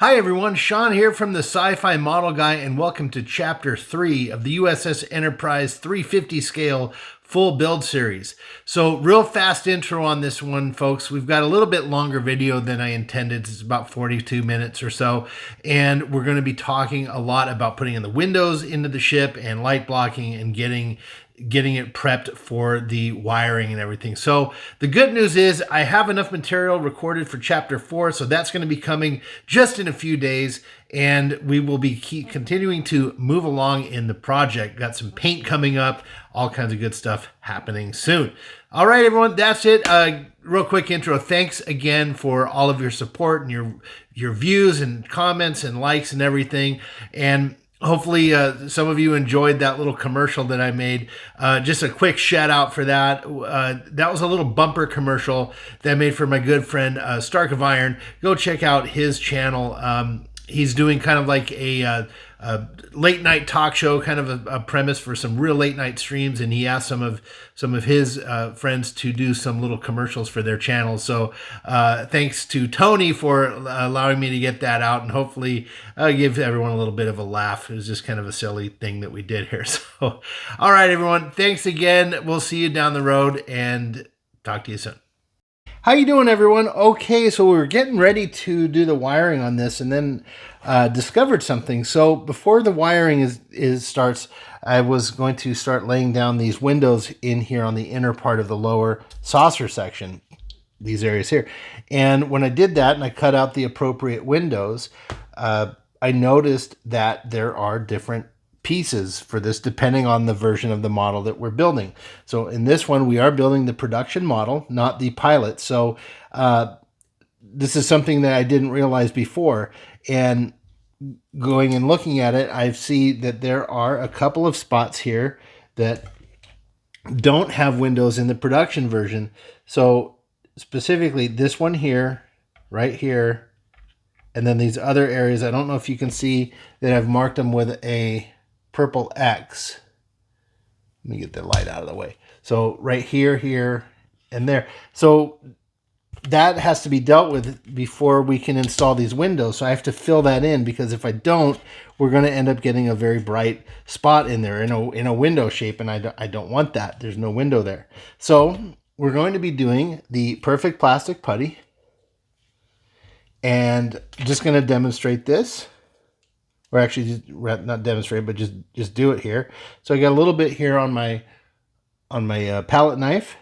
Hi everyone, Sean here from the Sci-Fi Model Guy, and welcome to Chapter 3 of the USS Enterprise 350 scale full build series. So real fast intro on this one, folks. We've got a little bit longer video than I intended. It's about 42 minutes or so, and we're going to be talking a lot about putting in the windows into the ship and light blocking and getting it prepped for the wiring and everything. So the good news is I have enough material recorded for chapter 4, so that's going to be coming just in a few days, and we will be continuing to move along in the project. Got some paint coming up, all kinds of good stuff happening soon. All right, everyone, that's it. Real quick intro. Thanks again for all of your support and your views and comments and likes and everything. And hopefully some of you enjoyed that little commercial that I made. Just a quick shout out for that. That was a little bumper commercial that I made for my good friend Stark of Iron. Go check out his channel. He's doing kind of like a late night talk show, kind of a premise for some real late night streams, and he asked some of his friends to do some little commercials for their channels. So thanks to Tony for allowing me to get that out, and hopefully give everyone a little bit of a laugh. It was just kind of a silly thing that we did here. So all right, everyone, thanks again. We'll see you down the road and talk to you soon. How you doing, everyone? Okay, so we were getting ready to do the wiring on this, and then discovered something. So before the wiring starts, I was going to start laying down these windows in here on the inner part of the lower saucer section, these areas here. And when I did that and I cut out the appropriate windows, I noticed that there are different pieces for this depending on the version of the model that we're building. So in this one, we are building the production model, not the pilot. So this is something that I didn't realize before. And going and looking at it, I see that there are a couple of spots here that don't have windows in the production version. So specifically this one here, right here, and then these other areas, I don't know if you can see that I've marked them with a purple X. Let me get the light out of the way. So right here, here, and there. So that has to be dealt with before we can install these windows. So I have to fill that in, because if I don't, we're going to end up getting a very bright spot in there in a window shape, and I don't want that. There's no window there. So we're going to be doing the perfect plastic putty, and just going to demonstrate this. Or actually, just not demonstrate, but just do it here. So I got a little bit here on my palette knife,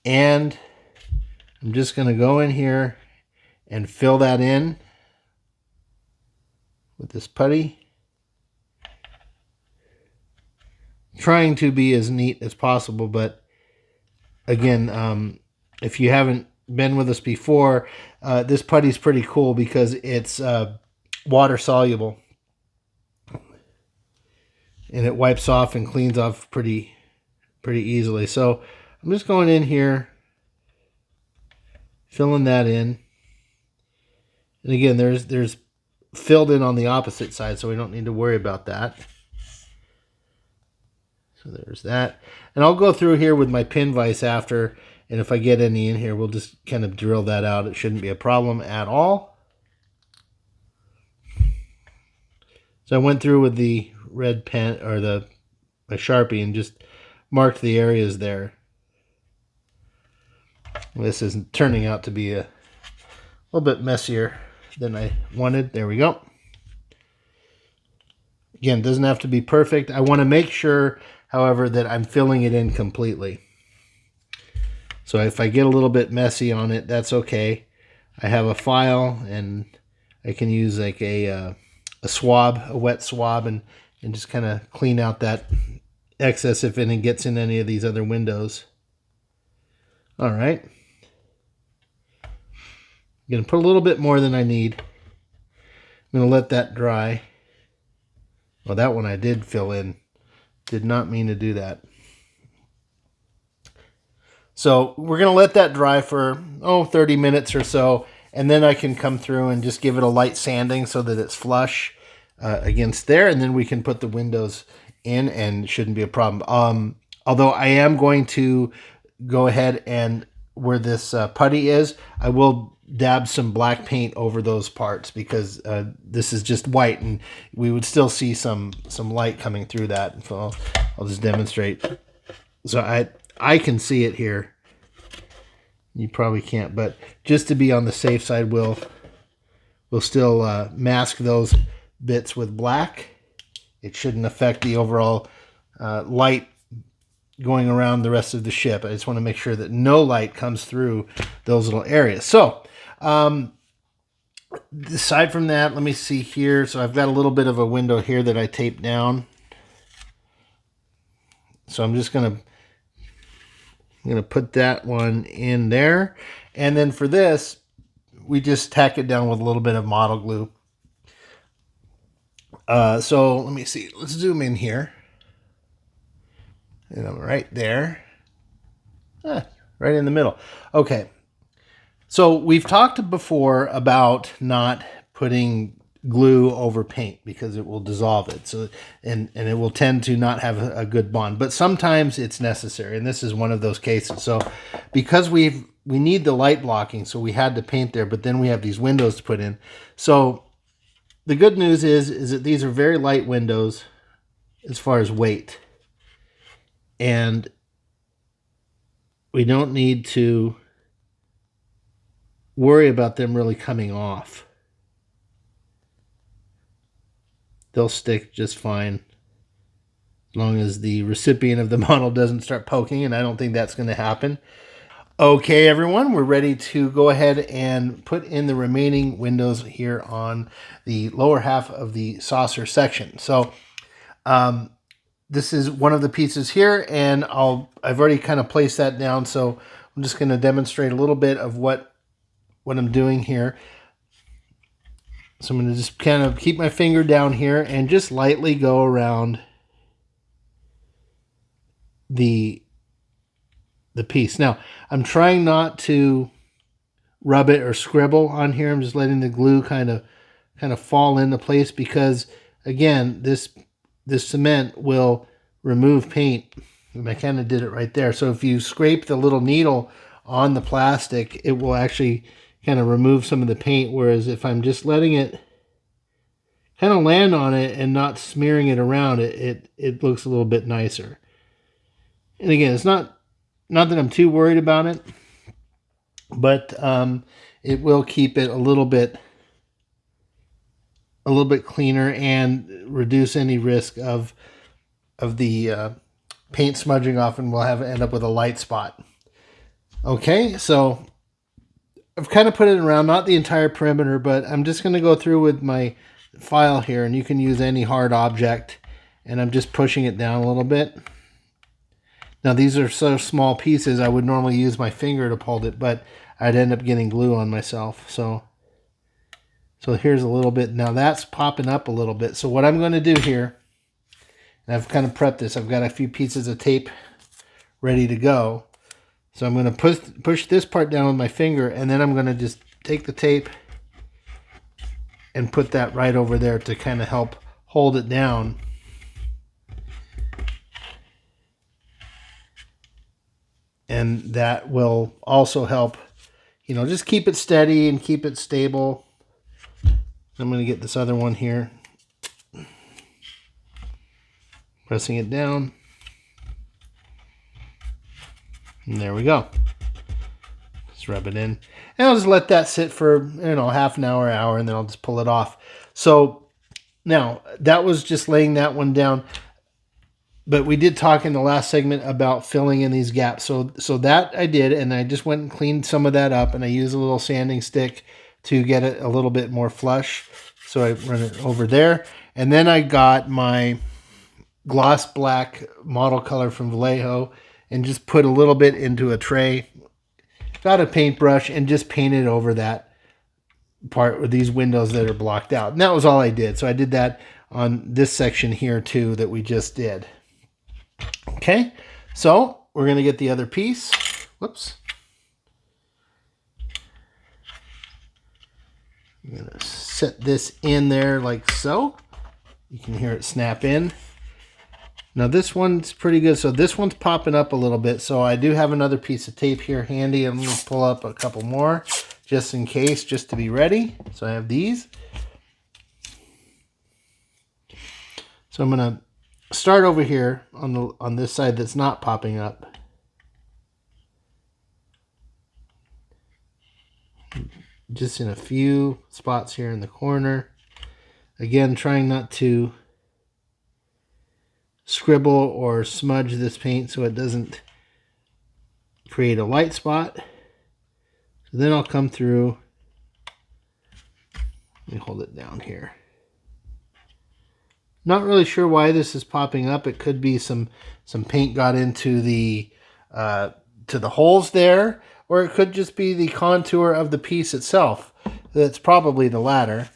and I'm just going to go in here and fill that in with this putty, trying to be as neat as possible. But again, if you haven't been with us before, this putty is pretty cool because it's water soluble, and it wipes off and cleans off pretty easily. So I'm just going in here, filling that in, and again, there's filled in on the opposite side, so we don't need to worry about that. So there's that, and I'll go through here with my pin vise after, and if I get any in here, we'll just kind of drill that out. It shouldn't be a problem at all. So I went through with the red pen, or a Sharpie, and just marked the areas there. This is turning out to be a little bit messier than I wanted. There we go. Again, doesn't have to be perfect. I want to make sure, however, that I'm filling it in completely. So if I get a little bit messy on it, that's okay. I have a file, and I can use like a swab, a wet swab, and just kind of clean out that excess if any gets in any of these other windows. All right. I'm going to put a little bit more than I need. I'm going to let that dry. Well, that one I did fill in. Did not mean to do that. So we're going to let that dry for 30 minutes or so, and then I can come through and just give it a light sanding so that it's flush against there, and then we can put the windows in, and it shouldn't be a problem. Although I am going to go ahead and where this putty is, I will dab some black paint over those parts, because this is just white, and we would still see some light coming through that. So I'll just demonstrate. So I can see it here. You probably can't, but just to be on the safe side, we'll still mask those bits with black. It shouldn't affect the overall light going around the rest of the ship. I just want to make sure that no light comes through those little areas. So aside from that, let me see here. So I've got a little bit of a window here that I taped down. So I'm just going to put that one in there. And then for this, we just tack it down with a little bit of model glue. So let me see. Let's zoom in here. And I'm right there. Right in the middle. Okay. So we've talked before about not putting glue over paint because it will dissolve it. So and it will tend to not have a good bond. But sometimes it's necessary, and this is one of those cases. So because we need the light blocking, so we had to paint there, but then we have these windows to put in. So the good news is that these are very light windows as far as weight. And we don't need to worry about them really coming off. They'll stick just fine as long as the recipient of the model doesn't start poking, and I don't think that's going to happen. Okay, everyone, we're ready to go ahead and put in the remaining windows here on the lower half of the saucer section. So this is one of the pieces here, and I've already kind of placed that down, so I'm just going to demonstrate a little bit of what I'm doing here. So I'm going to just kind of keep my finger down here and just lightly go around the piece. Now, I'm trying not to rub it or scribble on here. I'm just letting the glue kind of fall into place, because again, this cement will remove paint. And I kind of did it right there. So if you scrape the little needle on the plastic, it will actually kind of remove some of the paint. Whereas if I'm just letting it kind of land on it and not smearing it around, it looks a little bit nicer. And again, it's not that I'm too worried about it, but it will keep it a little bit cleaner and reduce any risk of the paint smudging off, and we'll end up with a light spot. Okay, so I've kind of put it around, not the entire perimeter, but I'm just going to go through with my file here, and you can use any hard object, and I'm just pushing it down a little bit. Now these are so small pieces, I would normally use my finger to hold it, but I'd end up getting glue on myself. So here's a little bit. Now that's popping up a little bit. So what I'm going to do here, and I've kind of prepped this, I've got a few pieces of tape ready to go. So I'm going to push this part down with my finger, and then I'm going to just take the tape and put that right over there to kind of help hold it down. And that will also help, just keep it steady and keep it stable. I'm going to get this other one here. Pressing it down. And there we go. Just rub it in. And I'll just let that sit for, half an hour, and then I'll just pull it off. So now that was just laying that one down. But we did talk in the last segment about filling in these gaps. So that I did, and I just went and cleaned some of that up, and I used a little sanding stick to get it a little bit more flush. So I run it over there. And then I got my gloss black model color from Vallejo and just put a little bit into a tray. Got a paintbrush and just painted over that part with these windows that are blocked out. And that was all I did. So I did that on this section here too that we just did. Okay, so we're going to get the other piece. Whoops. I'm going to set this in there like so. You can hear it snap in. Now this one's pretty good. So this one's popping up a little bit. So I do have another piece of tape here handy. I'm going to pull up a couple more just in case, just to be ready. So I have these. So I'm going to start over here on this side that's not popping up. Just in a few spots here in the corner. Again, trying not to scribble or smudge this paint so it doesn't create a light spot. So then I'll come through. Let me hold it down here. Not really sure why this is popping up. It could be some paint got into the to the holes there, or it could just be the contour of the piece itself. That's probably the latter.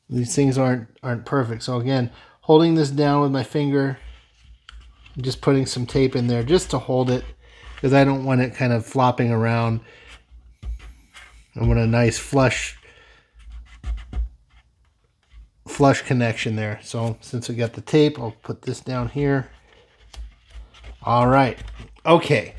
These things aren't perfect. So again, holding this down with my finger, just putting some tape in there just to hold it, because I don't want it kind of flopping around. I want a nice flush connection there. So since we got the tape, I'll put this down here. All right. Okay.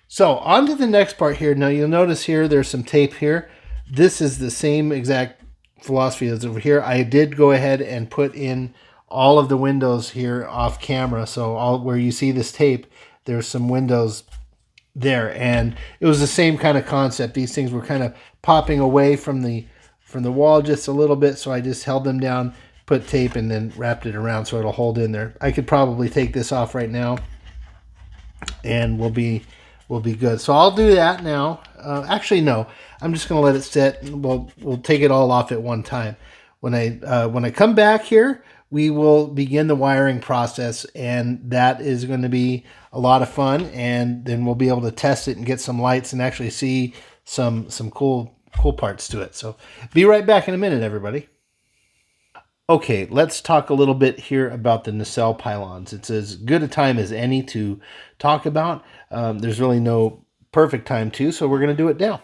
So on to the next part here. Now you'll notice here there's some tape here. This is the same exact philosophy as over here. I did go ahead and put in all of the windows here off camera. So all where you see this tape, there's some windows there, and it was the same kind of concept. These things were kind of popping away from the wall just a little bit, so I just held them down, put tape, and then wrapped it around so it'll hold in there. I could probably take this off right now, and we'll be good. So I'll do that now. Actually, no, I'm just going to let it sit. And we'll take it all off at one time. When I come back here, we will begin the wiring process, and that is going to be a lot of fun. And then we'll be able to test it and get some lights and actually see some cool parts to it. So be right back in a minute, everybody. Okay, let's talk a little bit here about the nacelle pylons. It's as good a time as any to talk about. There's really no perfect time to, so we're going to do it now.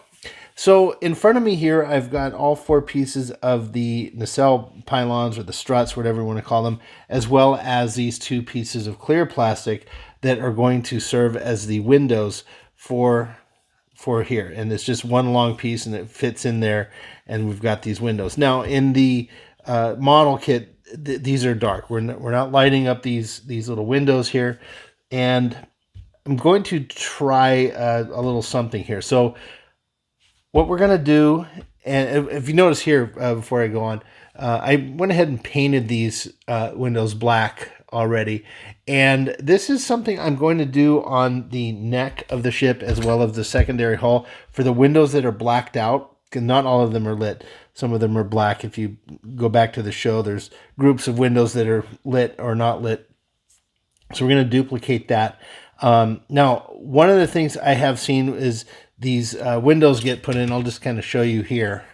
So in front of me here, I've got all 4 pieces of the nacelle pylons, or the struts, whatever you want to call them, as well as these 2 pieces of clear plastic that are going to serve as the windows for here. And it's just one long piece, and it fits in there, and we've got these windows. Now in the model kit, these are dark. We're not lighting up these little windows here, and I'm going to try a little something here. So what we're going to do, and if you notice here, before I go on, I went ahead and painted these windows black already, and this is something I'm going to do on the neck of the ship as well as the secondary hull for the windows that are blacked out. Not all of them are lit. Some of them are black. If you go back to the show, there's groups of windows that are lit or not lit. So we're going to duplicate that. Now, one of the things I have seen is these windows get put in. I'll just kind of show you here.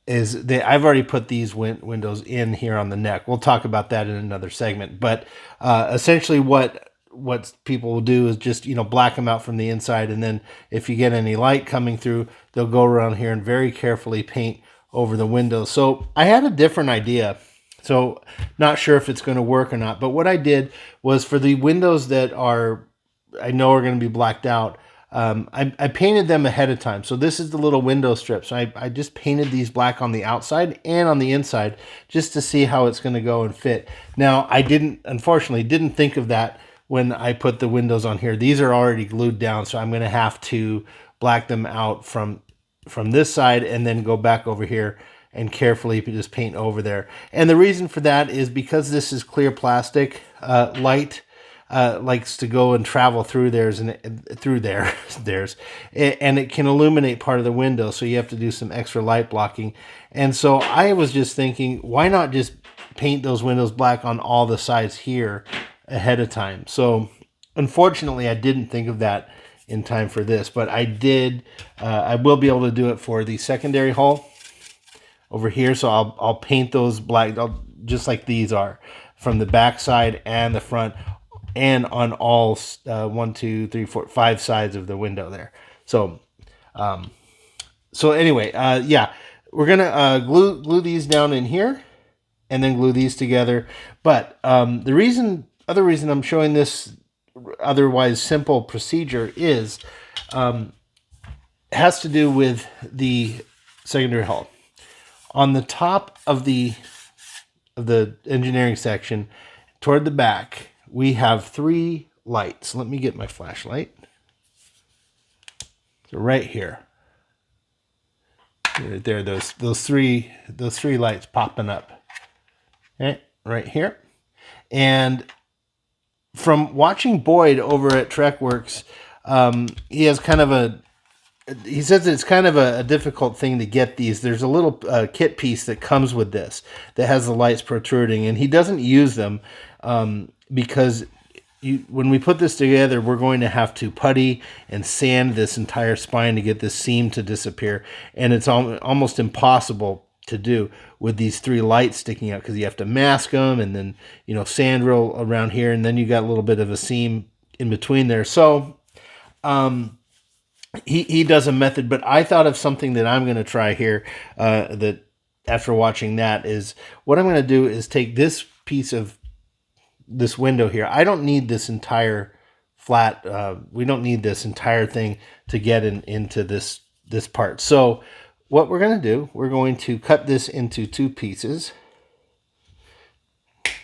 I've already put these windows in here on the neck. We'll talk about that in another segment. But essentially what people will do is just, black them out from the inside, and then if you get any light coming through, they'll go around here and very carefully paint over the windows. So I had a different idea, so not sure if it's going to work or not, but what I did was for the windows that I know are going to be blacked out, I painted them ahead of time. So this is the little window strip. So I just painted these black on the outside and on the inside just to see how it's going to go and fit. Now, I unfortunately didn't think of that when I put the windows on here. These are already glued down, so I'm going to have to black them out from this side and then go back over here and carefully just paint over there. And the reason for that is because this is clear plastic, light likes to go and travel through theirs, and it can illuminate part of the window, so you have to do some extra light blocking. And so I was just thinking, why not just paint those windows black on all the sides here ahead of time? So unfortunately, I didn't think of that in time for this, but I did. I will be able to do it for the secondary hull over here. So I'll paint those black, just like these are, from the back side and the front, and on all 1, 2, 3, 4, 5 sides of the window there. So anyway, yeah, we're gonna glue these down in here, and then glue these together. But the other reason I'm showing this otherwise simple procedure is has to do with the secondary hull. On the top of the engineering section, toward the back, we have 3 lights. Let me get my flashlight. So right here, right there, those three lights popping up. Okay, right here. And from watching Boyd over at TrekWorks, he has kind of he says it's kind of a difficult thing to get these. There's a little kit piece that comes with this that has the lights protruding, and he doesn't use them because when we put this together, we're going to have to putty and sand this entire spine to get this seam to disappear, and it's almost impossible to do with these 3 lights sticking out because you have to mask them and then sand roll around here, and then you got a little bit of a seam in between there. So he does a method, but I thought of something that I'm going to try here. That after watching that is what I'm going to do is take this piece of this window here. I don't need this entire flat. We don't need this entire thing to get into this part. So what we're going to do, we're going to cut this into 2 pieces.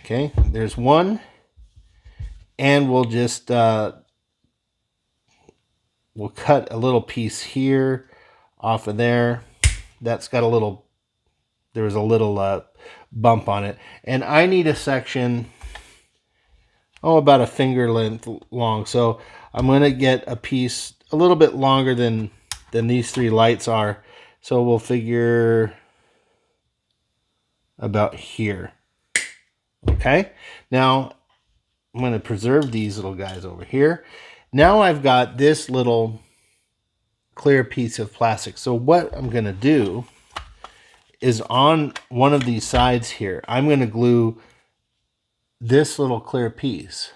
Okay, there's one, and we'll just we'll cut a little piece here off of there. That's got there was a little bump on it. And I need a section, about a finger length long. So I'm going to get a piece a little bit longer than these 3 lights are. So we'll figure about here. Okay. Now I'm going to preserve these little guys over here. Now I've got this little clear piece of plastic. So what I'm going to do is on one of these sides here, I'm going to glue this little clear piece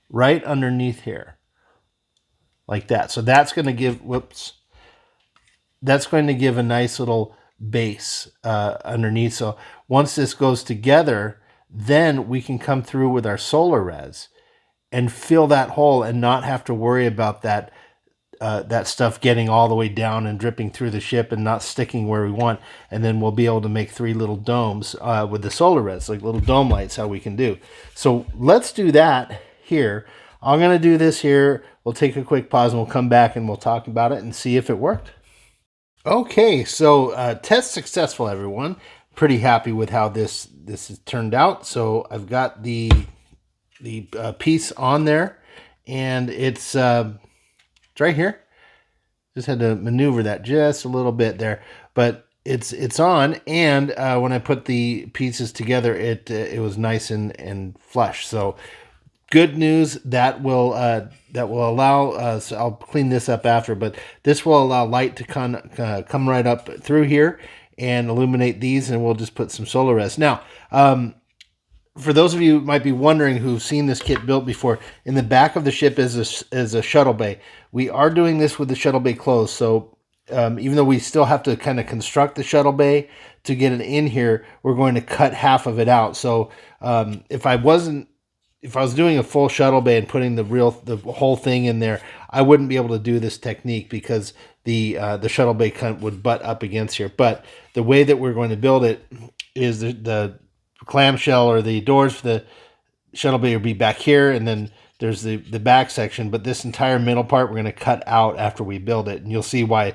right underneath here, like that. So that's going to give, that's going to give a nice little base underneath. So once this goes together, then we can come through with our solar res and fill that hole and not have to worry about that stuff getting all the way down and dripping through the ship and not sticking where we want. And then we'll be able to make 3 little domes with the solar res, like little dome lights, how we can do. So let's do that here. I'm going to do this here. We'll take a quick pause and we'll come back and we'll talk about it and see if it worked. Okay, so test successful, everyone. Pretty happy with how this has turned out. So I've got the piece on there, and it's right here. Just had to maneuver that just a little bit there, but it's on. And when I put the pieces together, it was nice and flush. So good news. That will allow us. I'll clean this up after, but this will allow light to come right up through here and illuminate these, and we'll just put some solar res. Now, for those of you who might be wondering who've seen this kit built before, in the back of the ship is a shuttle bay. We are doing this with the shuttle bay closed, so even though we still have to kind of construct the shuttle bay to get it in here, we're going to cut half of it out. So if I was doing a full shuttle bay and putting the whole thing in there, I wouldn't be able to do this technique because the shuttle bay would butt up against here. But the way that we're going to build it is the clamshell or the doors for the shuttle bay will be back here, and then there's the back section, but this entire middle part we're going to cut out after we build it, and you'll see why.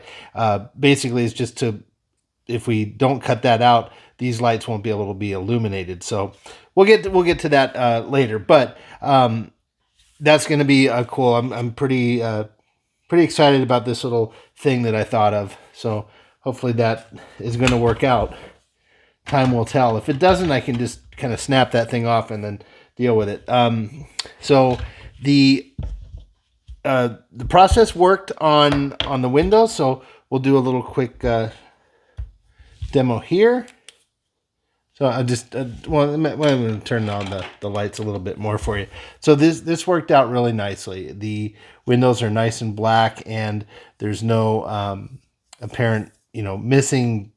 Basically, it's just if we don't cut that out, these lights won't be able to be illuminated. So we'll get to that later, but that's going to be cool. I'm pretty excited about this little thing that I thought of. So hopefully that is going to work out. Time will tell. If it doesn't, I can just kind of snap that thing off and then deal with it. So the process worked on the windows. So we'll do a little quick demo here. So I just I'm going to turn on the lights a little bit more for you. So this worked out really nicely. The windows are nice and black, and there's no apparent missing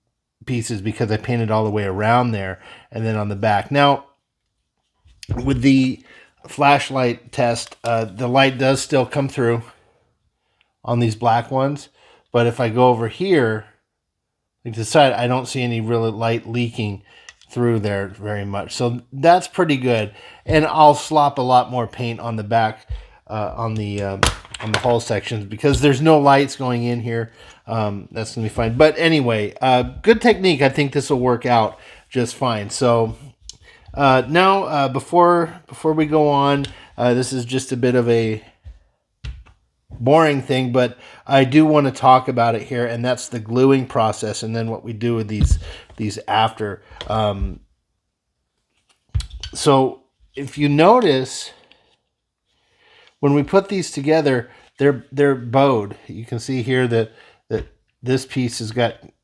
pieces because I painted all the way around there and then on the back. Now, with the flashlight test, the light does still come through on these black ones, But if I go over here, like the side, I don't see any really light leaking through there very much. So that's pretty good. And I'll slop a lot more paint on the back, on the hull sections, because there's no lights going in here. That's gonna be fine. But anyway, good technique. I think this will work out just fine. So now before we go on, this is just a bit of a boring thing, but I do want to talk about it here, and that's the gluing process, and then what we do with these after. So if you notice, when we put these together, they're bowed. You can see here that this piece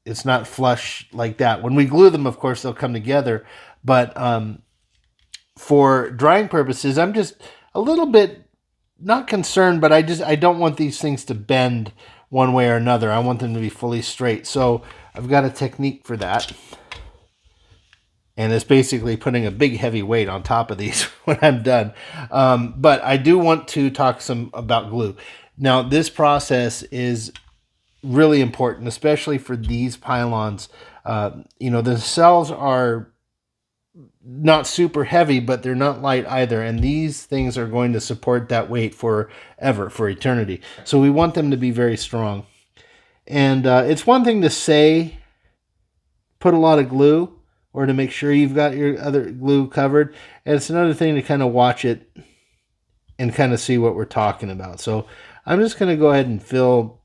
it's not flush like that. When we glue them, of course, they'll come together, but for drying purposes, I'm just a little bit not concerned, but I don't want these things to bend one way or another. I want them to be fully straight. So I've got a technique for that. And it's basically putting a big heavy weight on top of these when I'm done. But I do want to talk some about glue. Now, this process is really important, especially for these pylons. The nacelles are not super heavy, but they're not light either. And these things are going to support that weight forever, for eternity. So we want them to be very strong. And it's one thing to say, put a lot of glue, or to make sure you've got your other glue covered. And it's another thing to kind of watch it and kind of see what we're talking about. So I'm just going to go ahead and film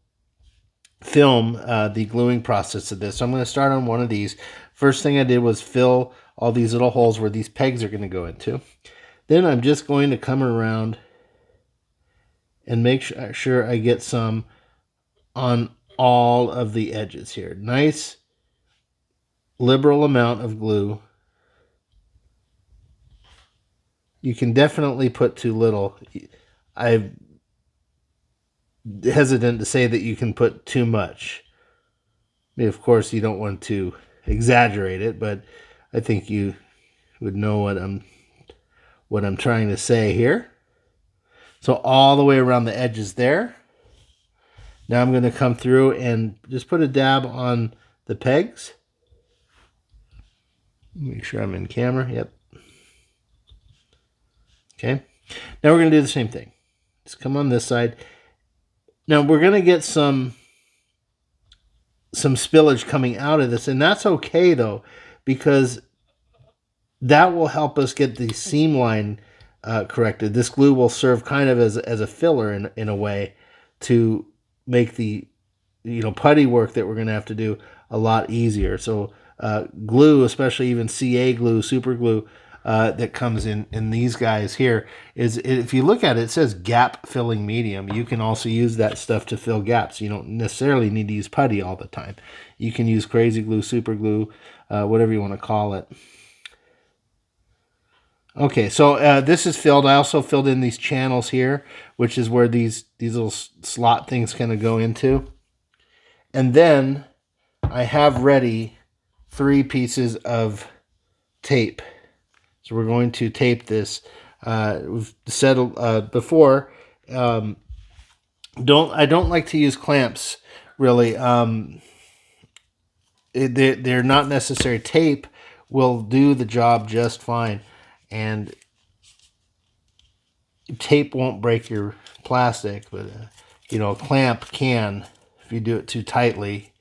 the gluing process of this. So I'm going to start on one of these. First thing I did was fill all these little holes where these pegs are going to go into. Then I'm just going to come around and make sure I get some on all of the edges here. Nice liberal amount of glue. You can definitely put too little. I'm hesitant to say that you can put too much. I mean, of course, you don't want to exaggerate it, but I think you would know what I'm trying to say here. So all the way around the edges there. Now I'm going to come through and just put a dab on the pegs. Make sure I'm in camera. Yep. Okay. Now we're going to do the same thing. Just come on this side. Now we're going to get some spillage coming out of this, and that's okay though, because that will help us get the seam line corrected. This glue will serve kind of as a filler in a way to make the putty work that we're going to have to do a lot easier. So glue, especially even CA glue, super glue that comes in these guys here, if you look at it, it says gap filling medium. You can also use that stuff to fill gaps. You don't necessarily need to use putty all the time. You can use crazy glue, super glue, whatever you want to call it. Okay, so this is filled. I also filled in these channels here, which is where these little slot things kind of go into. And then I have ready 3 pieces of tape. So we're going to tape this. We've said before, I don't like to use clamps, really. They're not necessary. Tape will do the job just fine. And tape won't break your plastic, but a clamp can if you do it too tightly.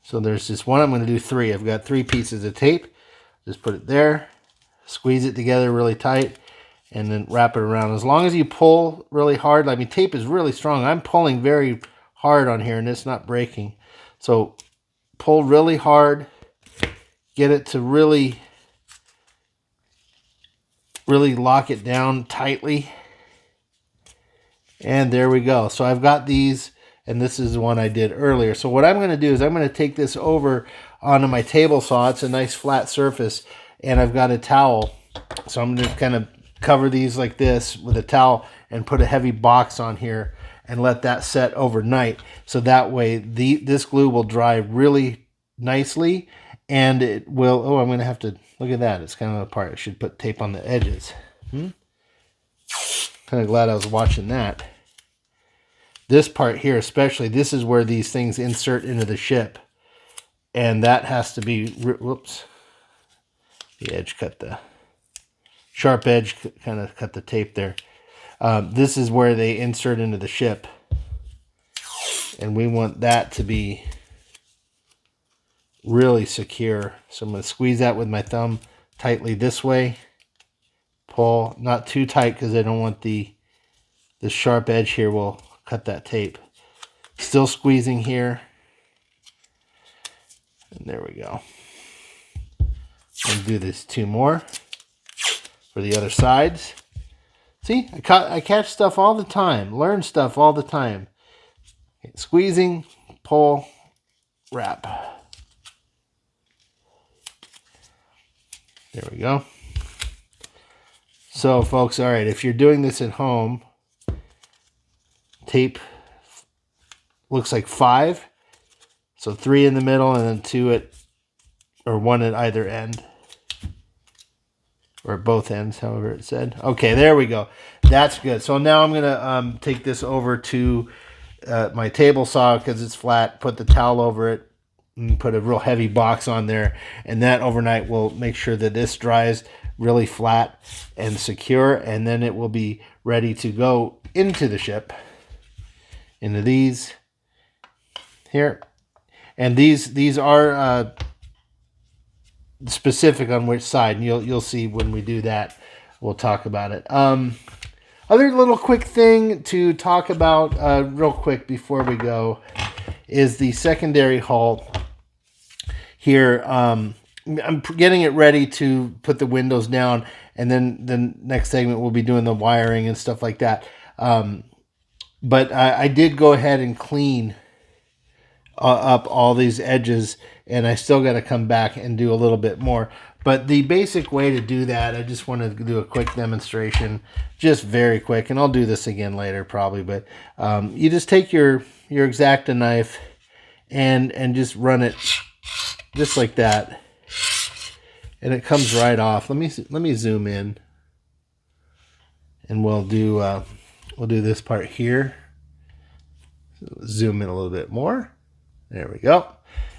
So there's this one. I'm going to do 3. I've got 3 pieces of tape. Just put it there, squeeze it together really tight, and then wrap it around. As long as you pull really hard, I mean, tape is really strong. I'm pulling very hard on here, and it's not breaking. So pull really hard, get it to really lock it down tightly. And there we go. So I've got these, and this is the one I did earlier. So what I'm going to do is I'm going to take this over onto my table saw. It's a nice flat surface, and I've got a towel. So I'm going to kind of cover these like this with a towel and put a heavy box on here and let that set overnight. So that way this glue will dry really nicely, and it will, I'm going to have to, look at that. It's kind of apart. I should put tape on the edges. Kind of glad I was watching that. This part here especially, this is where these things insert into the ship. And that has to be, whoops, the edge cut the, sharp edge kind of cut the tape there. This is where they insert into the ship. And we want that to be really secure. So I'm going to squeeze that with my thumb tightly this way. Pull, not too tight because I don't want the sharp edge here will cut that tape. Still squeezing here. And there we go. And do this 2 more for the other sides. See, I catch stuff all the time. Learn stuff all the time. Okay, squeezing, pull, wrap. There we go. So, folks, all right, if you're doing this at home, tape looks like 5. So 3 in the middle and then 2 at, or 1 at either end. Or at both ends, however it said. Okay, there we go. That's good. So now I'm going to take this over to my table saw because it's flat, put the towel over it, and put a real heavy box on there. And that overnight will make sure that this dries really flat and secure. And then it will be ready to go into the ship, into these here. And these are specific on which side, and you'll see when we do that. We'll talk about it. Other little quick thing to talk about real quick before we go is the secondary hull here. I'm getting it ready to put the windows down, and then the next segment we'll be doing the wiring and stuff like that. But I did go ahead and clean up all these edges, and I still got to come back and do a little bit more. But the basic way to do that, I just want to do a quick demonstration, just very quick, and I'll do this again later probably, but you just take your X-Acto knife and just run it just like that, and it comes right off. Let me zoom in, and we'll do this part here. Zoom in a little bit more. There we go.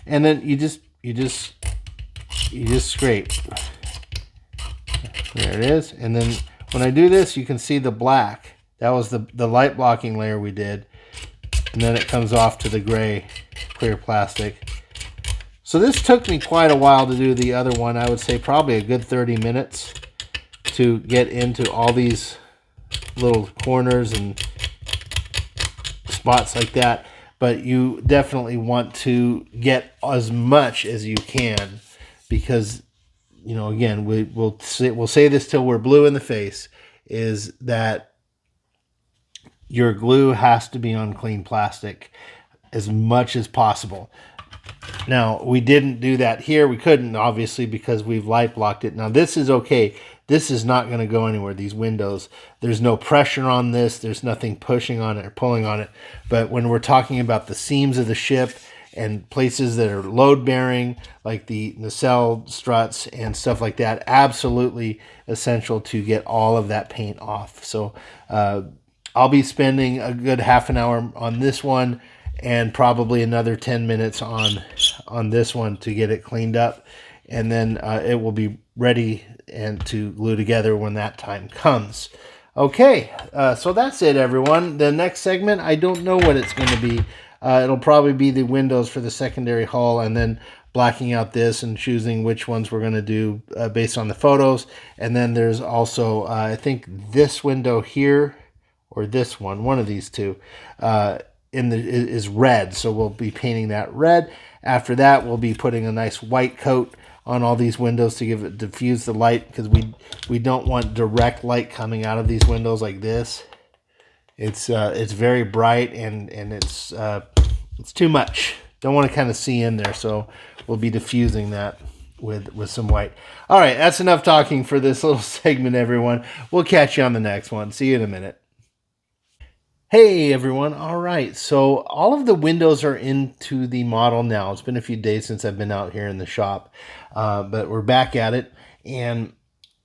And then you just scrape. There it is. And then when I do this, you can see the black. That was the light blocking layer we did. And then it comes off to the gray clear plastic. So this took me quite a while to do the other one. I would say probably a good 30 minutes to get into all these little corners and spots like that. But you definitely want to get as much as you can, because, you know, again, we'll say this till we're blue in the face, is that your glue has to be on clean plastic as much as possible. Now, we didn't do that here. We couldn't, obviously, because we've light blocked it. Now, this is okay. This is not going to go anywhere, these windows. There's no pressure on this. There's nothing pushing on it or pulling on it. But when we're talking about the seams of the ship and places that are load-bearing, like the nacelle struts and stuff like that, absolutely essential to get all of that paint off. So I'll be spending a good half an hour on this one, and probably another 10 minutes on this one to get it cleaned up, and then it will be ready and to glue together when that time comes. Okay, so that's it, everyone. The next segment, I don't know what it's going to be. It'll probably be the windows for the secondary hull, and then blacking out this and choosing which ones we're going to do based on the photos. And then there's also, I think this window here, or this one of these two, is red, so we'll be painting that red. After that, we'll be putting a nice white coat on all these windows to give it diffuse the light, because we don't want direct light coming out of these windows like this. It's very bright, and it's too much. Don't want to kind of see in there, so we'll be diffusing that with some white. All right, that's enough talking for this little segment, everyone. We'll catch you on the next one. See you in a minute. Hey everyone, all right, so all of the windows are into the model now. It's been a few days since I've been out here in the shop, but we're back at it. And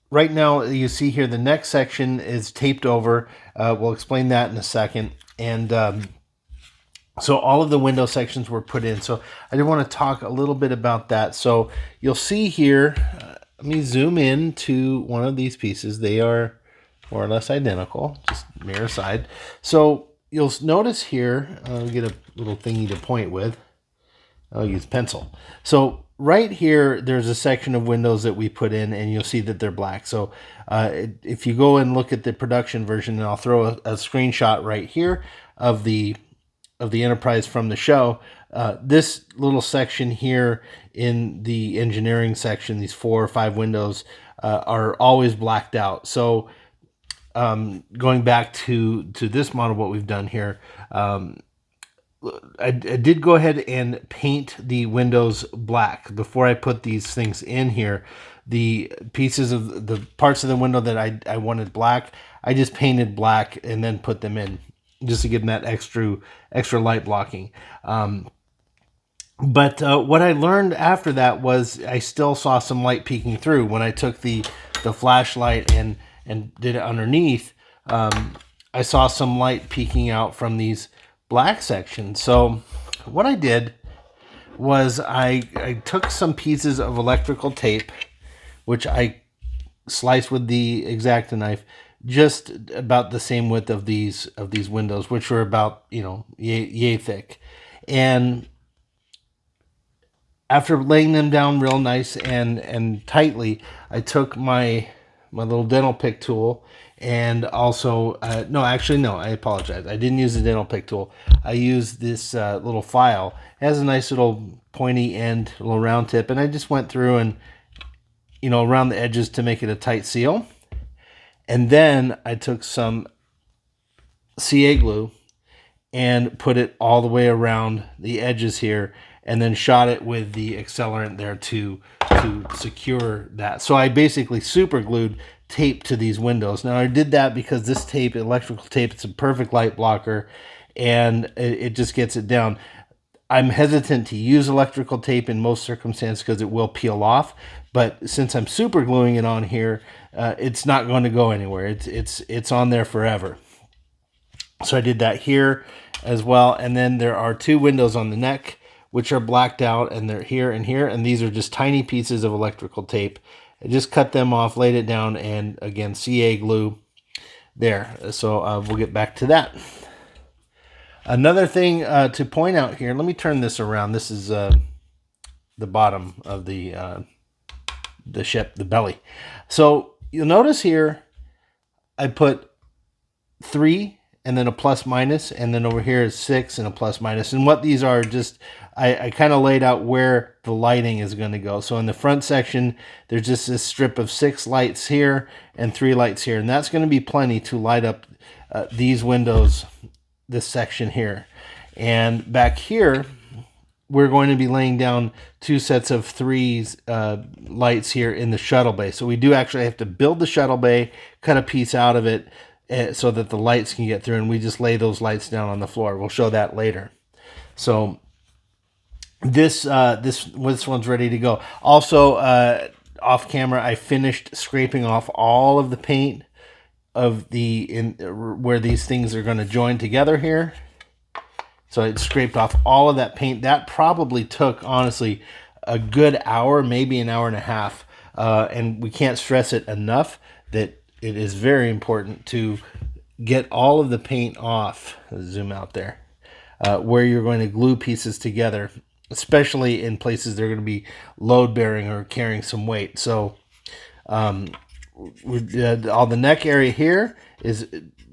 right now you see here the next section is taped over. We'll explain that in a second. And So all of the window sections were put in. So I did want to talk a little bit about that. So you'll see here, let me zoom in to one of these pieces. They are more or less identical, just mirror side. So you'll notice here, I'll get a little thingy to point with. I'll use pencil. So right here, there's a section of windows that we put in, and you'll see that they're black. So if you go and look at the production version, and I'll throw a screenshot right here of the Enterprise from the show. This little section here in the engineering section, these 4 or 5 windows, are always blacked out. So going back to this model, what we've done here, I did go ahead and paint the windows black before I put these things in here. The pieces of the parts of the window that I wanted black, I just painted black and then put them in, just to give them that extra light blocking. But what I learned after that was I still saw some light peeking through when I took the flashlight and did it underneath. I saw some light peeking out from these black sections. So what I did was I took some pieces of electrical tape, which I sliced with the X-Acto knife, just about the same width of these windows, which were about, yay thick. And after laying them down real nice and tightly, I took my little dental pick tool, and also no, I apologize, I didn't use the dental pick tool. I used this little file. It has a nice little pointy end, a little round tip, and I just went through and around the edges to make it a tight seal. And then I took some CA glue and put it all the way around the edges here, and then shot it with the accelerant there to secure that. So I basically super glued tape to these windows. Now I did that because this tape, electrical tape, it's a perfect light blocker, and it just gets it down. I'm hesitant to use electrical tape in most circumstances because it will peel off. But since I'm super gluing it on here, it's not going to go anywhere. It's on there forever. So I did that here as well. And then there are 2 windows on the neck, which are blacked out, and they're here and here. And these are just tiny pieces of electrical tape. I just cut them off, laid it down, and again, CA glue there. So we'll get back to that. Another thing to point out here, let me turn this around. This is the bottom of the ship, the belly. So you'll notice here, I put 3 and then a plus minus, and then over here is 6 and a plus minus. And what these are, just I kind of laid out where the lighting is going to go. So in the front section, there's just this strip of 6 lights here and 3 lights here, and that's going to be plenty to light up these windows, this section here. And back here, we're going to be laying down 2 sets of 3 lights here in the shuttle bay. So we do actually have to build the shuttle bay, cut a piece out of it so that the lights can get through, and we just lay those lights down on the floor. We'll show that later. So this one's ready to go. Also, off camera, I finished scraping off all of the paint of where these things are going to join together here. So I scraped off all of that paint. That probably took, honestly, a good hour, maybe an hour and a half. And we can't stress it enough that it is very important to get all of the paint off. Let's zoom out there. Where you're going to glue pieces together, especially in places that are going to be load-bearing or carrying some weight. So all the neck area here is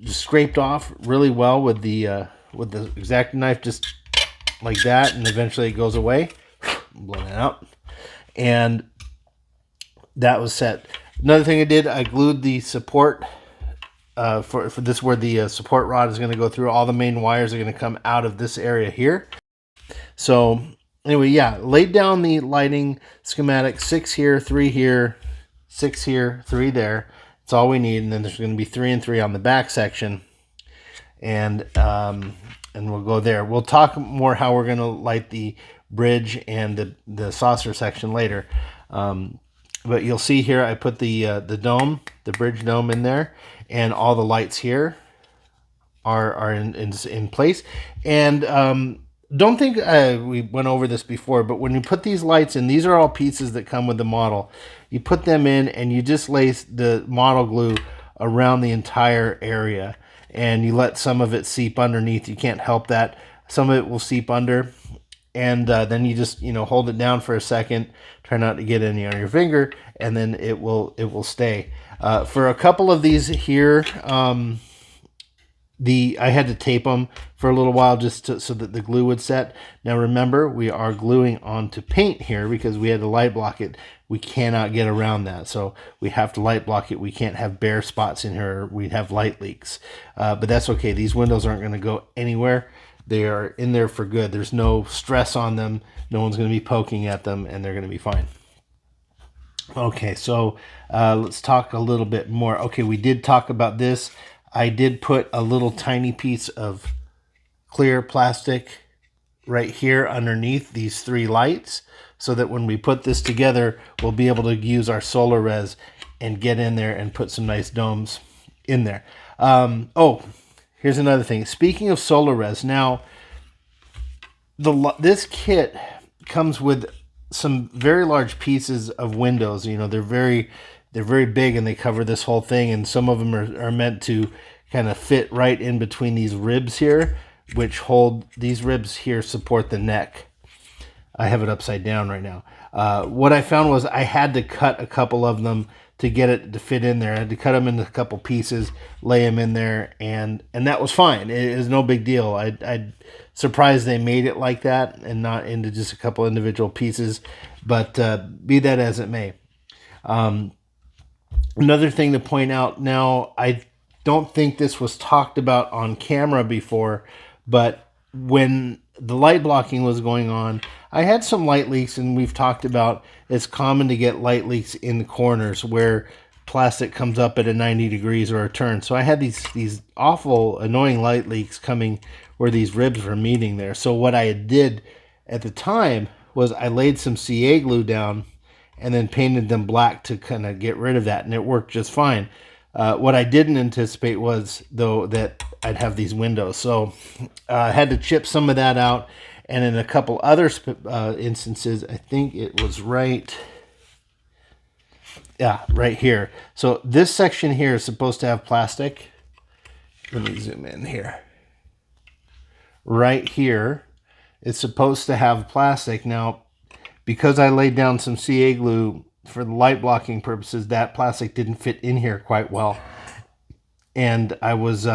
scraped off really well with the X-Acto knife, just like that, and eventually it goes away. Blow that out, and that was set. Another thing I did, I glued the support for this, where the support rod is going to go through. All the main wires are going to come out of this area here. So anyway, yeah, laid down the lighting schematic: 6 here, 3 here, 6 here, 3 there. That's all we need. And then there's going to be 3 and 3 on the back section, and we'll go there. We'll talk more how we're going to light the bridge and the saucer section later. But you'll see here, I put the dome, the bridge dome, in there, and all the lights here are in place. And don't think we went over this before, but when you put these lights in, these are all pieces that come with the model. You put them in and you just lay the model glue around the entire area, and you let some of it seep underneath. You can't help that. Some of it will seep under, and then you just hold it down for a second. Try not to get any on your finger, and then it will stay. For a couple of these here, I had to tape them for a little while so that the glue would set. Now remember, we are gluing onto paint here because we had to light block it. We cannot get around that, so we have to light block it. We can't have bare spots in here. We'd have light leaks, but that's okay. These windows aren't going to go anywhere. They are in there for good. There's no stress on them. No one's going to be poking at them, and they're going to be fine. Okay, so let's talk a little bit more. Okay, we did talk about this. I did put a little tiny piece of clear plastic right here underneath these three lights so that when we put this together, we'll be able to use our solar res and get in there and put some nice domes in there. Oh, here's another thing. Speaking of solar res, now this kit comes with some very large pieces of windows. They're very big and they cover this whole thing, and some of them are meant to kind of fit right in between these ribs here, which hold these ribs here support the neck. I have it upside down right now. What I found was I had to cut a couple of them to get it to fit in there. I had to cut them into a couple pieces, lay them in there, and that was fine. It was no big deal. I'm surprised they made it like that and not into just a couple individual pieces, but be that as it may. Another thing to point out now, I don't think this was talked about on camera before, but when the light blocking was going on, I had some light leaks, and we've talked about it's common to get light leaks in the corners where plastic comes up at a 90 degrees or a turn. So I had these awful, annoying light leaks coming where these ribs were meeting there. So what I did at the time was I laid some CA glue down and then painted them black to kind of get rid of that, and it worked just fine. What I didn't anticipate was, though, that I'd have these windows. So I had to chip some of that out. And in a couple other instances, I think it was right here. So this section here is supposed to have plastic. Let me zoom in here. Right here, it's supposed to have plastic. Now, because I laid down some CA glue for the light blocking purposes, that plastic didn't fit in here quite well. And I was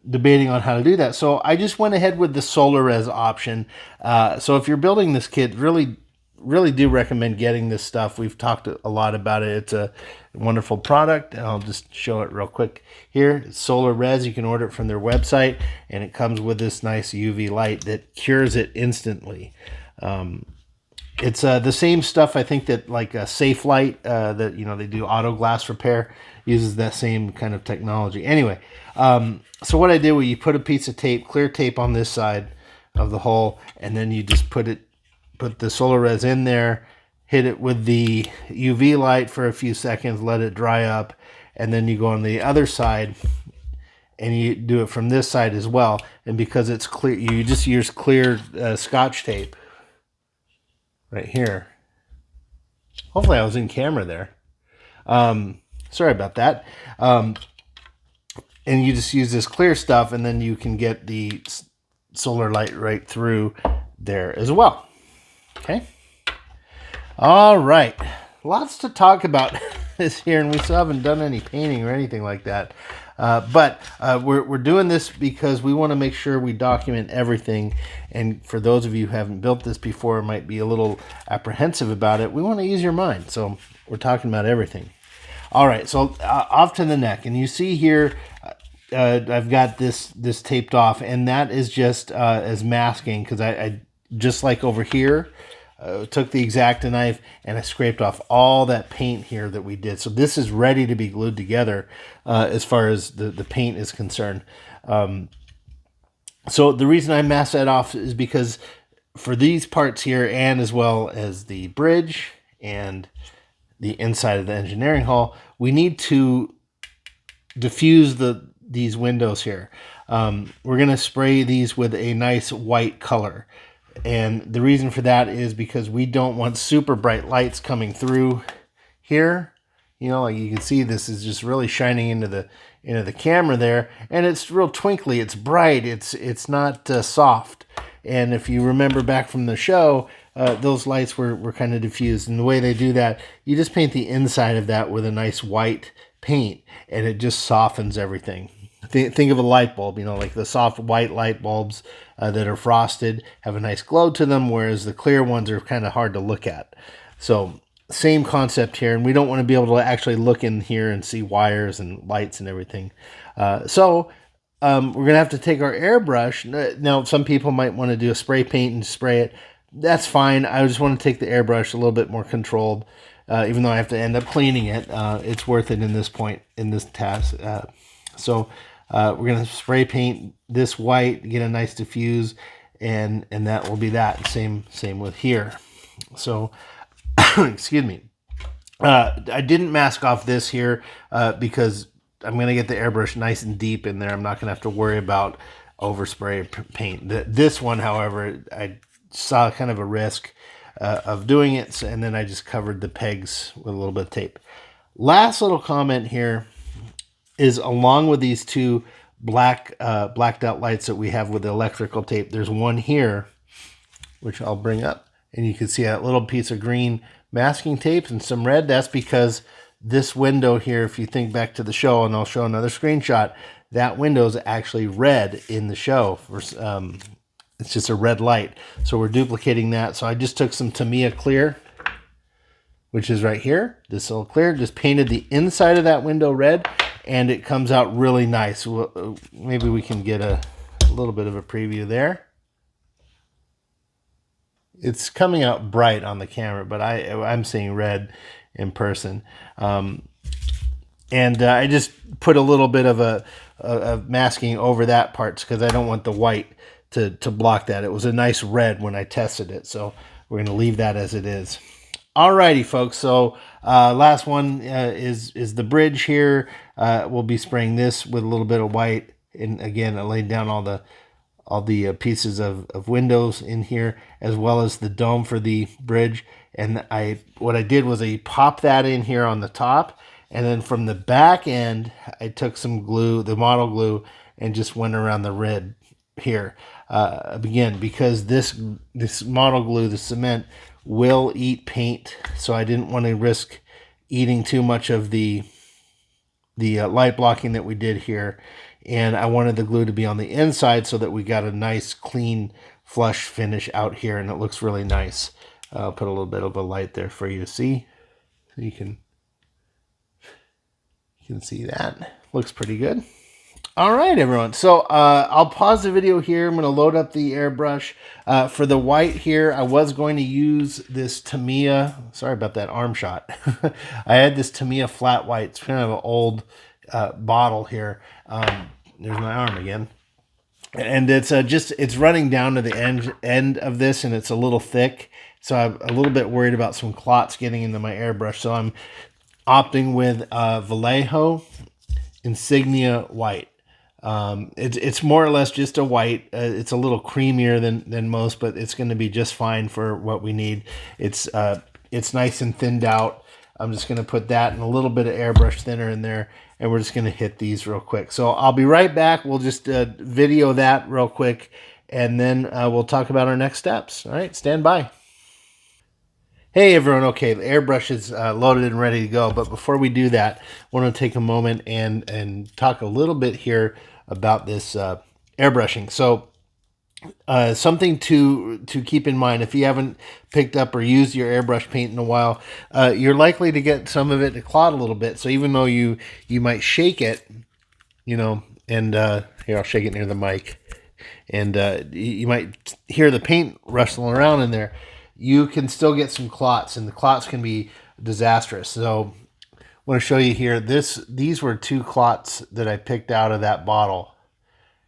debating on how to do that. So I just went ahead with the solar res option. So if you're building this kit, really do recommend getting this stuff. We've talked a lot about it. It's a wonderful product. I'll just show it real quick here. It's solar res. You can order it from their website, and it comes with this nice UV light that cures it instantly. It's the same stuff, I think, that like a Safe Light that they do auto glass repair, uses that same kind of technology. Anyway, so what I did was you put a piece of tape, clear tape on this side of the hole, and then you just put the solar res in there, hit it with the UV light for a few seconds, let it dry up, and then you go on the other side and you do it from this side as well. And because it's clear, you just use clear Scotch tape right here. Hopefully I was in camera there. Sorry about that. And you just use this clear stuff, and then you can get the solar light right through there as well. Okay. All right. Lots to talk about this here, and we still haven't done any painting or anything like that. But we're doing this because we want to make sure we document everything. And for those of you who haven't built this before, might be a little apprehensive about it, we want to ease your mind. So we're talking about everything. All right, so off to the neck. And you see here, I've got this taped off, and that is just as masking, because I just like over here, took the X-Acto knife and I scraped off all that paint here that we did. So this is ready to be glued together as far as the paint is concerned. So the reason I masked that off is because for these parts here, and as well as the bridge and the inside of the engineering hall, we need to diffuse these windows here. we're going to spray these with a nice white color. And the reason for that is because we don't want super bright lights coming through here. You know, like you can see, this is just really shining into the camera there, and it's real twinkly. It's bright. It's not soft. And if you remember back from the show, those lights were kind of diffused. And the way they do that, you just paint the inside of that with a nice white paint, and it just softens everything. Think of a light bulb, you know, like the soft white light bulbs that are frosted have a nice glow to them, whereas the clear ones are kind of hard to look at. So same concept here, and we don't want to be able to actually look in here and see wires and lights and everything. We're going to have to take our airbrush. Now, some people might want to do a spray paint and spray it. That's fine. I just want to take the airbrush a little bit more controlled. Even though I have to end up cleaning it, it's worth it in this point, in this task. We're going to spray paint this white, get a nice diffuse, and that will be that. Same with here. So, excuse me. I didn't mask off this here because I'm going to get the airbrush nice and deep in there. I'm not going to have to worry about overspray paint. This one, however, I saw kind of a risk of doing it, and then I just covered the pegs with a little bit of tape. Last little comment here is, along with these two blacked out lights that we have with the electrical tape, there's one here, which I'll bring up, and you can see that little piece of green masking tape and some red. That's because this window here, if you think back to the show, and I'll show another screenshot, that window is actually red in the show. It's just a red light. So we're duplicating that. So I just took some Tamiya clear, which is right here, this little clear, just painted the inside of that window red, and it comes out really nice. Maybe we can get a little bit of a preview there. It's coming out bright on the camera, but I'm seeing red in person. I just put a little bit of a masking over that part because I don't want the white to block that. It was a nice red when I tested it, so we're going to leave that as it is. Alrighty, folks. So last one is the bridge here. We'll be spraying this with a little bit of white, and again, I laid down all the pieces of windows in here, as well as the dome for the bridge. And what I did was I popped that in here on the top, and then from the back end, I took some glue, the model glue, and just went around the red here. Again, because this model glue, the cement, will eat paint, so I didn't want to risk eating too much of the light blocking that we did here. And I wanted the glue to be on the inside so that we got a nice, clean, flush finish out here, and it looks really nice. I'll put a little bit of a light there for you to see. So you can see that. Looks pretty good. All right, everyone. So I'll pause the video here. I'm going to load up the airbrush. For the white here, I was going to use this Tamiya. Sorry about that arm shot. I had this Tamiya flat white. It's kind of an old bottle here. There's my arm again. And it's running down to the end of this, and it's a little thick. So I'm a little bit worried about some clots getting into my airbrush. So I'm opting with Vallejo Insignia White. It's more or less just a white. It's a little creamier than most, but it's going to be just fine for what we need. It's nice and thinned out. I'm just going to put that and a little bit of airbrush thinner in there, and we're just going to hit these real quick. So I'll be right back. We'll just video that real quick, and then we'll talk about our next steps. All right, stand by. Hey everyone, okay, the airbrush is loaded and ready to go, but before we do that, I want to take a moment and talk a little bit here about this airbrushing. So something to keep in mind, if you haven't picked up or used your airbrush paint in a while, you're likely to get some of it to clot a little bit. So even though you might shake it, you know, and here, I'll shake it near the mic, and you might hear the paint rustling around in there, you can still get some clots, and the clots can be disastrous. So I want to show you here, these were 2 clots that I picked out of that bottle,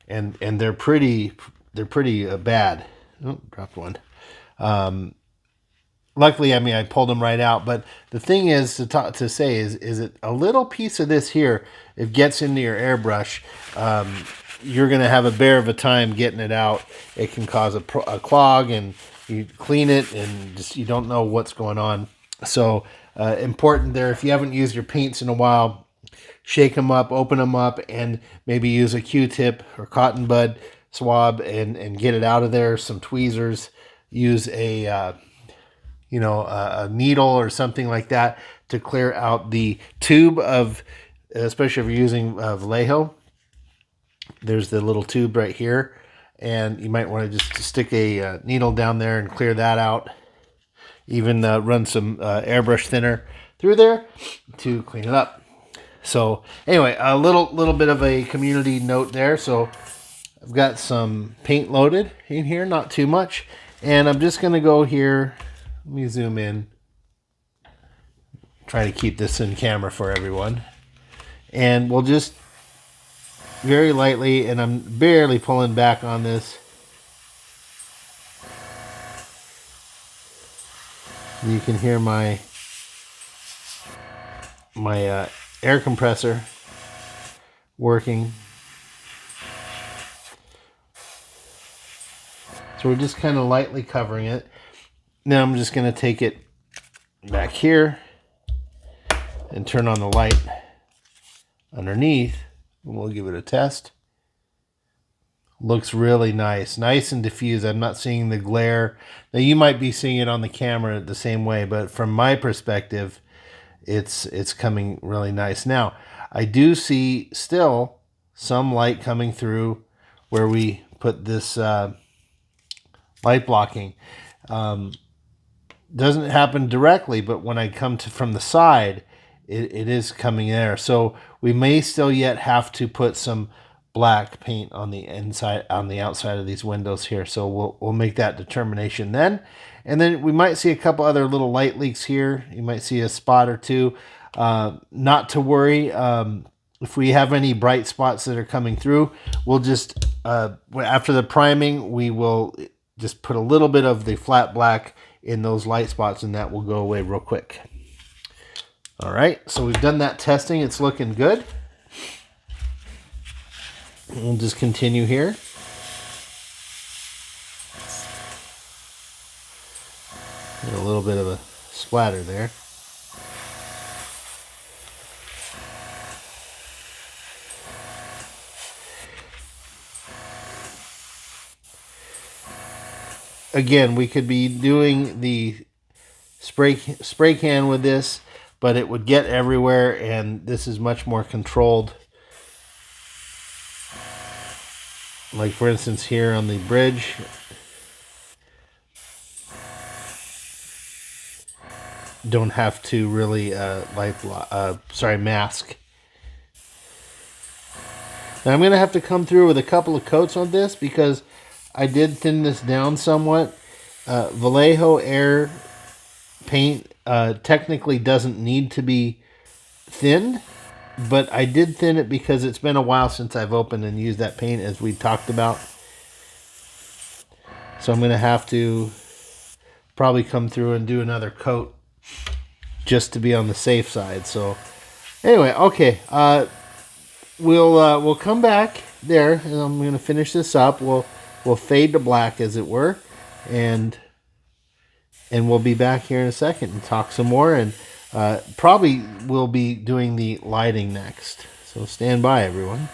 and they're pretty bad. Oh, dropped one. Luckily, I mean, I pulled them right out, but the thing is to say is it a little piece of this here, it gets into your airbrush, you're going to have a bear of a time getting it out. It can cause a clog, and you clean it and just you don't know what's going on. So important there. If you haven't used your paints in a while, shake them up, open them up, and maybe use a Q-tip or cotton bud swab and get it out of there. Some tweezers. Use a a needle or something like that to clear out the tube of, especially if you're using Vallejo. There's the little tube right here, and you might want to just stick a needle down there and clear that out. Even run some airbrush thinner through there to clean it up. So anyway, a little bit of a community note there. So I've got some paint loaded in here, not too much, and I'm just going to go here. Let me zoom in. Try to keep this in camera for everyone. And we'll just very lightly, and I'm barely pulling back on this. You can hear my air compressor working. So we're just kind of lightly covering it. Now I'm just going to take it back here and turn on the light underneath, and we'll give it a test. Looks really nice and diffused. I'm not seeing the glare. Now you might be seeing it on the camera the same way, but from my perspective, it's coming really nice. Now I do see still some light coming through where we put this light blocking. Doesn't happen directly, but when I come from the side, it is coming there. So we may still yet have to put some black paint on the inside, on the outside of these windows here. So we'll make that determination then. And then we might see a couple other little light leaks here. You might see a spot or two. Not to worry. If we have any bright spots that are coming through, we'll just, after the priming, we will just put a little bit of the flat black in those light spots, and that will go away real quick. All right, so we've done that testing. It's looking good. We'll just continue here. A little bit of a splatter there. Again, we could be doing the spray can with this, but it would get everywhere, and this is much more controlled. Like for instance here on the bridge, don't have to really mask. Now I'm going to have to come through with a couple of coats on this because I did thin this down somewhat. Vallejo air paint technically doesn't need to be thinned, but I did thin it because it's been a while since I've opened and used that paint, as we talked about. So I'm going to have to probably come through and do another coat just to be on the safe side. So anyway, okay, we'll come back there, and I'm going to finish this up. We'll fade to black, as it were, and we'll be back here in a second and talk some more, and probably we'll be doing the lighting next. So stand by, everyone.